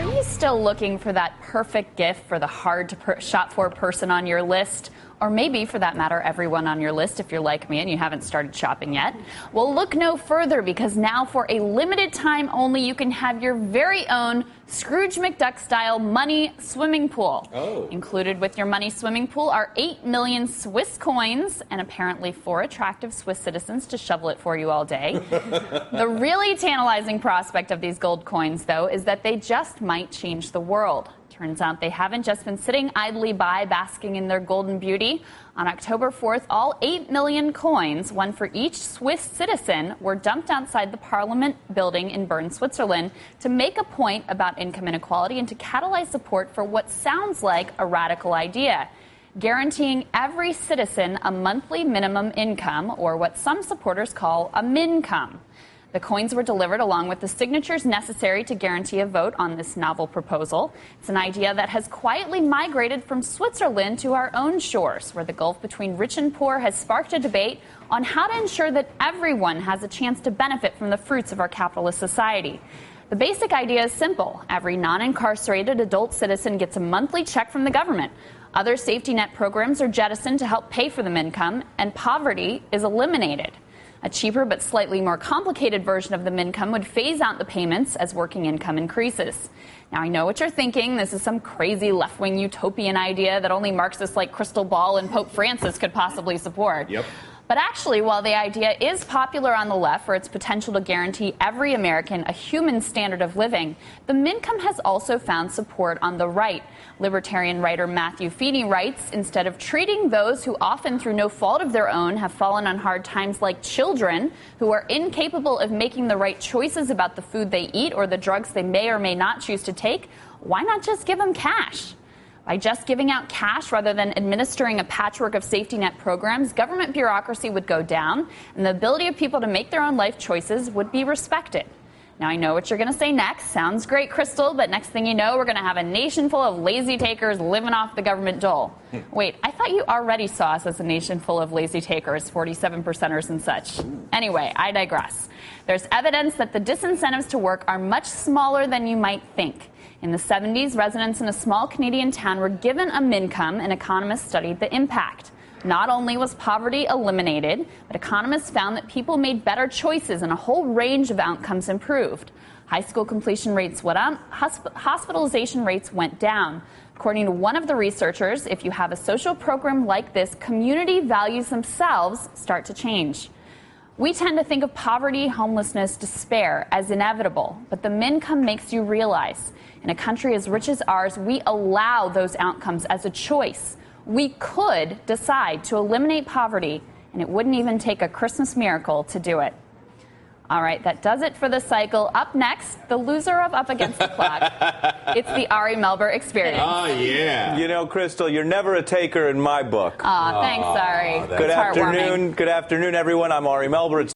Are you still looking for that perfect gift for the hard-to-shop-for person on your list? Or maybe, for that matter, everyone on your list if you're like me and you haven't started shopping yet? Well, look no further, because now for a limited time only, you can have your very own Scrooge McDuck-style money swimming pool. Oh. Included with your money swimming pool are 8 million Swiss coins and apparently 4 attractive Swiss citizens to shovel it for you all day. The really tantalizing prospect of these gold coins, though, is that they just might change the world. Turns out they haven't just been sitting idly by, basking in their golden beauty. On October 4th, all 8 million coins, one for each Swiss citizen, were dumped outside the Parliament building in Bern, Switzerland, to make a point about income inequality and to catalyze support for what sounds like a radical idea: guaranteeing every citizen a monthly minimum income, or what some supporters call a Mincome. The coins were delivered along with the signatures necessary to guarantee a vote on this novel proposal. It's an idea that has quietly migrated from Switzerland to our own shores, where the gulf between rich and poor has sparked a debate on how to ensure that everyone has a chance to benefit from the fruits of our capitalist society. The basic idea is simple. Every non-incarcerated adult citizen gets a monthly check from the government. Other safety net programs are jettisoned to help pay for the Mincome, and poverty is eliminated. A cheaper but slightly more complicated version of the Mincome would phase out the payments as working income increases. Now, I know what you're thinking. This is some crazy left-wing utopian idea that only Marxists like Crystal Ball and Pope Francis could possibly support. Yep. But actually, while the idea is popular on the left for its potential to guarantee every American a human standard of living, the Mincome has also found support on the right. Libertarian writer Matthew Feeney writes, instead of treating those who often through no fault of their own have fallen on hard times like children who are incapable of making the right choices about the food they eat or the drugs they may or may not choose to take, why not just give them cash? By just giving out cash rather than administering a patchwork of safety net programs, government bureaucracy would go down, and the ability of people to make their own life choices would be respected. Now, I know what you're going to say next. Sounds great, Crystal, but next thing you know, we're going to have a nation full of lazy takers living off the government dole. Wait, I thought you already saw us as a nation full of lazy takers, 47%ers and such. Anyway, I digress. There's evidence that the disincentives to work are much smaller than you might think. In the 70s, residents in a small Canadian town were given a Mincome, and economists studied the impact. Not only was poverty eliminated, but economists found that people made better choices and a whole range of outcomes improved. High school completion rates went up, hospitalization rates went down. According to one of the researchers, if you have a social program like this, community values themselves start to change. We tend to think of poverty, homelessness, despair as inevitable, but the Mincome makes you realize, in a country as rich as ours, we allow those outcomes as a choice. We could decide to eliminate poverty, and it wouldn't even take a Christmas miracle to do it. All right, that does it for the cycle. Up next, the loser of Up Against the Clock. It's the Ari Melber Experience. Oh, yeah. You know, Crystal, you're never a taker in my book. Aw, thanks, Ari. Good afternoon, everyone. I'm Ari Melber. It's